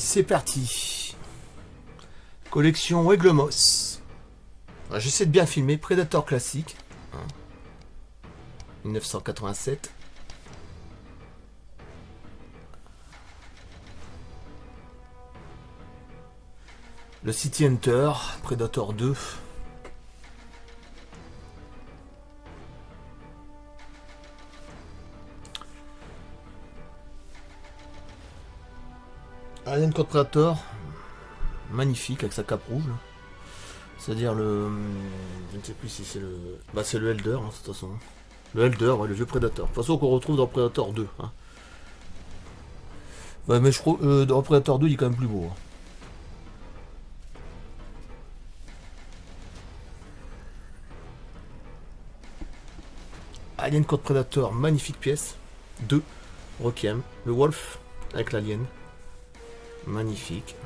c'est parti. Collection Aiglemoss. J'essaie de bien filmer. Predator classique. 1987. Le City Hunter, Predator 2. Alien contre Predator, magnifique avec sa cape rouge. C'est-à-dire le. Je ne sais plus si c'est le. Bah, c'est le Elder, hein, de toute façon. Le Elder, ouais, le vieux Predator. De toute façon, qu'on retrouve dans Predator 2. Hein. Ouais, mais je crois. Dans Predator 2, il est quand même plus beau. Hein. Alien contre Predator, magnifique pièce. 2. Requiem. Le Wolf avec l'Alien. Magnifique.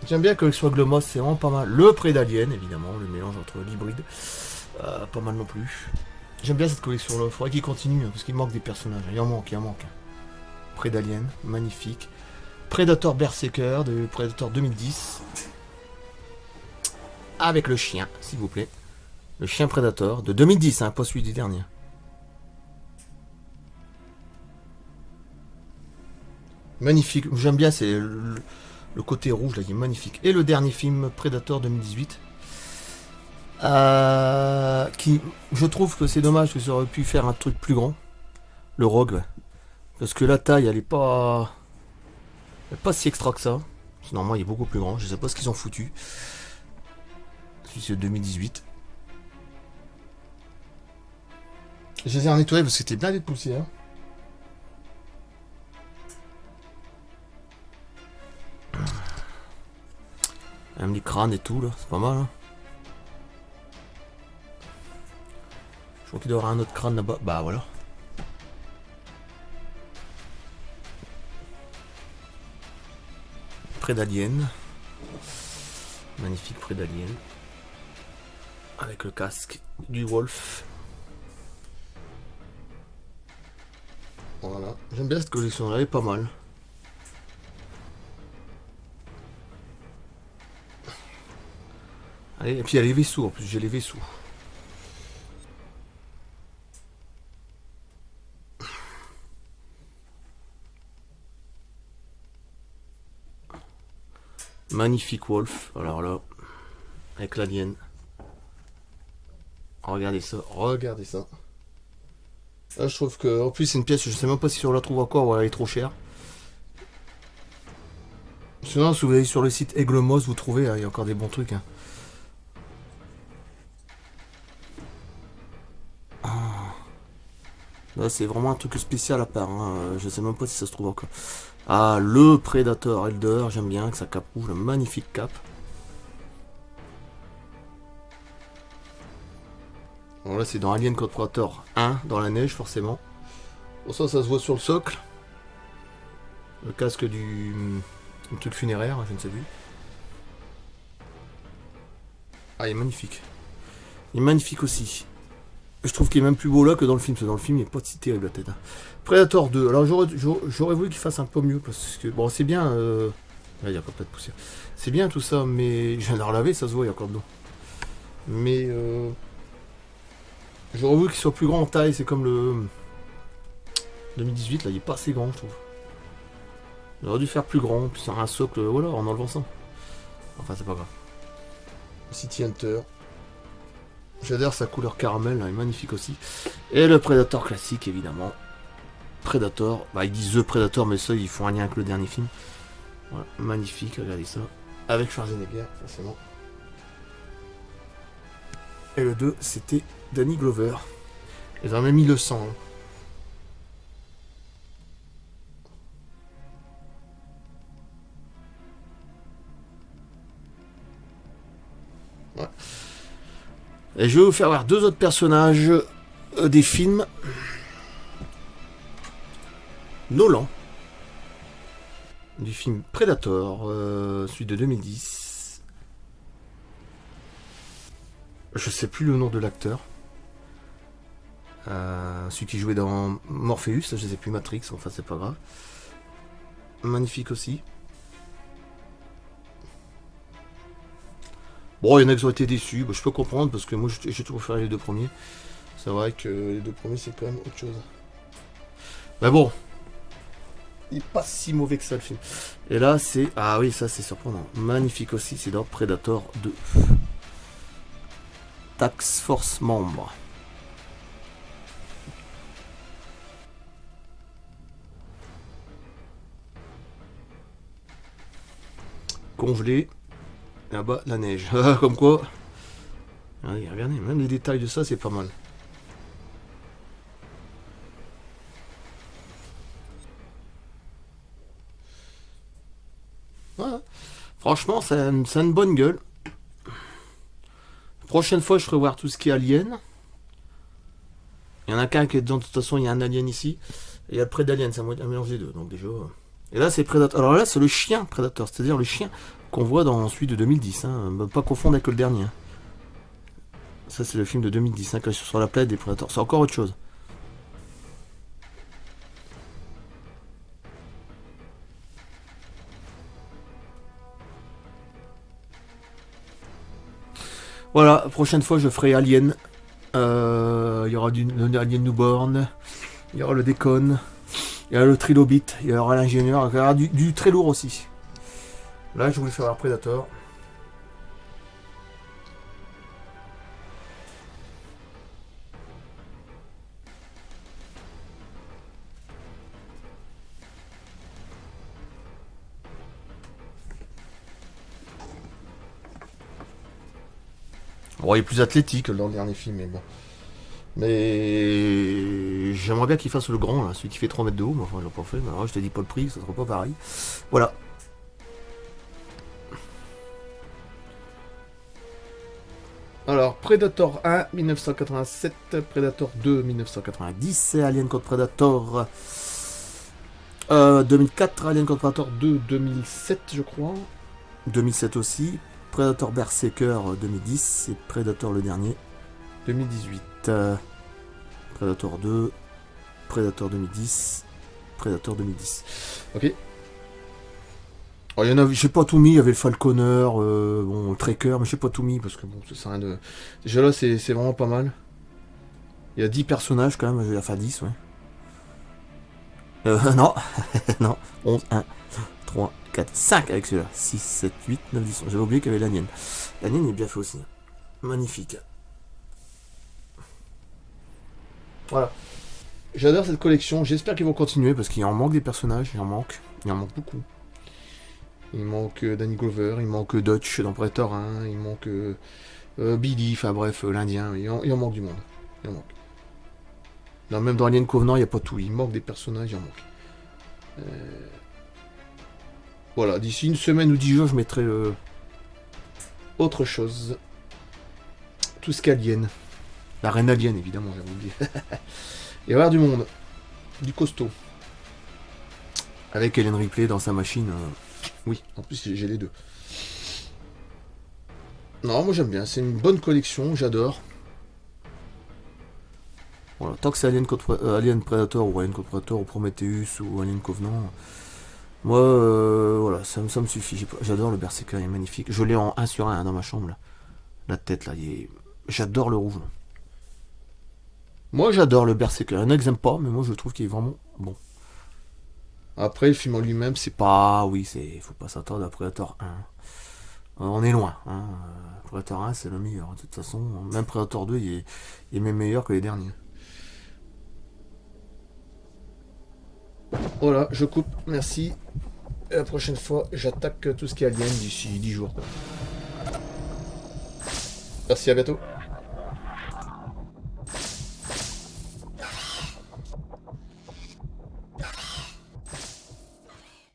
J'aime bien que soit Glomos, c'est vraiment pas mal. Le Prédalien, évidemment, le mélange entre l'hybride. Pas mal non plus. J'aime bien cette collection-là. Il faudrait qu'il continue, hein, parce qu'il manque des personnages. Il en manque. Prédalien, magnifique. Predator Berserker de Predator 2010. Avec le chien, s'il vous plaît. Le chien Predator de 2010, hein, pas celui du dernier. Magnifique. J'aime bien, c'est le côté rouge, là, il est magnifique. Et le dernier film, Predator 2018. Qui, je trouve que c'est dommage que ça aurait pu faire un truc plus grand. Le Rogue, ouais. Parce que la taille, elle est pas si extra que ça. Normalement, il est beaucoup plus grand. Je sais pas ce qu'ils ont foutu. C'est 2018. Je les ai nettoyés parce que c'était bien de poussière. Même les crânes et tout, là, c'est pas mal. Hein. Je crois qu'il doit y avoir un autre crâne là-bas. Bah voilà. Prédalien. Magnifique Prédalien. Avec le casque du Wolf. Voilà. J'aime bien cette collection-là, elle est pas mal. Allez, et puis il y a les vaisseaux, en plus j'ai les vaisseaux. Magnifique Wolf, alors là, avec l'alien. Regardez ça, regardez ça. Là, je trouve que, en plus, c'est une pièce, je sais même pas si on la trouve encore ou elle est trop chère. Sinon, si vous allez sur le site Aiglemoss, vous trouvez, il y a encore des bons trucs. Hein. Là, c'est vraiment un truc spécial à part. Hein. Je sais même pas si ça se trouve encore. Ah, le Predator Elder, j'aime bien, avec sa cape rouge, la magnifique cape. Bon, là, c'est dans Alien contre Predator 1, dans la neige, forcément. Bon, ça se voit sur le socle. Le casque du truc funéraire, je ne sais plus. Ah, il est magnifique. Il est magnifique aussi. Je trouve qu'il est même plus beau là que dans le film. Parce que dans le film, il n'est pas si terrible la tête. Hein. Predator 2. Alors, j'aurais voulu qu'il fasse un peu mieux. Parce que, bon, c'est bien. Là, il n'y a pas de poussière. C'est bien tout ça, mais je viens de la relaver, ça se voit, il y a encore de l'eau. Mais. J'aurais voulu qu'il soit plus grand en taille. C'est comme le 2018, là, il est pas assez grand, je trouve. Il aurait dû faire plus grand, puis sur un socle, voilà, en enlevant ça. Enfin, c'est pas grave. City Hunter. J'adore sa couleur caramel, elle est magnifique aussi. Et le Predator classique, évidemment. Predator. Bah, ils disent The Predator, mais ça, ils font un lien avec le dernier film. Voilà, magnifique, regardez ça. Avec Schwarzenegger, forcément. Et le 2, c'était Danny Glover. Ils ont même mis le sang. Hein. Ouais. Et je vais vous faire voir deux autres personnages des films. Nolan. Du film Predator, celui de 2010. Je sais plus le nom de l'acteur. Celui qui jouait dans Morpheus, je sais plus, Matrix, enfin c'est pas grave. Magnifique aussi. Bon, il y en a qui ont été déçus, je peux comprendre parce que moi j'ai toujours fait les deux premiers. C'est vrai que les deux premiers c'est quand même autre chose. Mais bon, il est pas si mauvais que ça le film. Et là c'est... Ah oui, ça c'est surprenant. Magnifique aussi, c'est dans Predator 2. Task Force membre. Congelé. Et là-bas, la neige. Comme quoi. Regardez, même les détails de ça, c'est pas mal. Ouais. Franchement, ça a une bonne gueule. Prochaine fois, je ferai voir tout ce qui est alien. Il y en a qu'un qui est dedans, de toute façon, il y a un alien ici. Et il y a le Prédalien, c'est un mélange des deux. Donc déjà. Et là, c'est Predator. Alors là, c'est le chien Predator, c'est-à-dire le chien qu'on voit dans celui de 2010. Hein. Pas confondre avec le dernier. Ça, c'est le film de 2010, hein, quand ils sont sur la planète des Predators. C'est encore autre chose. Voilà, prochaine fois, je ferai Alien. Il y aura le Alien Newborn. Il y aura le Déconne. Il y aura le Trilobite. Il y aura l'ingénieur. Il y aura du très lourd aussi. Là, je voulais faire un Predator. Bon, il est plus athlétique que dans le dernier film, mais bon. Mais j'aimerais bien qu'il fasse le grand, là, celui qui fait 3 mètres de haut. Mais enfin, j'ai pas fait. Mais alors, je te dis pas le prix, ça sera pas pareil. Voilà. Alors, Predator 1, 1987, Predator 2, 1990, Alien contre Predator 2004, Alien contre Predator 2, 2007, je crois. 2007 aussi. Predator Berserker 2010 et Predator le dernier 2018. Predator 2, Predator 2010, Predator 2010. Ok. Alors, il y en a, j'ai pas tout mis, il y avait le Falconer, bon, le Tracker, mais j'ai pas tout mis parce que bon, ça sert à rien de. Déjà là, c'est vraiment pas mal. Il y a 10 personnages quand même, enfin 10, ouais. Non, non, 11, 1, 3, 4, 5 avec celui-là. 6, 7, 8, 9, 10. J'avais oublié qu'il y avait l'Alien. L'Alien est bien fait aussi. Magnifique. Voilà. J'adore cette collection. J'espère qu'ils vont continuer parce qu'il en manque des personnages. Il en manque beaucoup. Il manque Danny Glover, il manque Dutch dans Predator 1, il manque Billy, enfin bref, l'Indien. Il en manque du monde. Il en manque. Non, même dans Alien Covenant, il n'y a pas tout. Il manque des personnages, il en manque. Voilà, d'ici une semaine ou 10 jours, je mettrai autre chose. Tout ce qu'Alien. La reine Alien, évidemment, j'ai oublié. Et avoir du monde. Du costaud. Avec Ellen Ripley dans sa machine. Oui, en plus, j'ai les deux. Non, moi j'aime bien. C'est une bonne collection, j'adore. Voilà, tant que c'est Alien Predator ou Alien contre Predator ou Prometheus ou Alien Covenant, moi, voilà, ça me suffit. J'adore le Berserker, il est magnifique. Je l'ai en 1 sur 1 dans ma chambre. Là. La tête, là, j'adore le rouge. Là. Moi, j'adore le Berserker. Il y en a qui n'aiment pas, mais moi, je trouve qu'il est vraiment bon. Après, le film en lui-même, c'est pas... Oui, faut pas s'attendre à Predator 1. On est loin. Hein. Predator 1, c'est le meilleur. De toute façon, même Predator 2, il est même meilleur que les derniers. Voilà, je coupe. Merci. Et la prochaine fois, j'attaque tout ce qui est alien d'ici 10 jours. Quoi. Merci, à bientôt.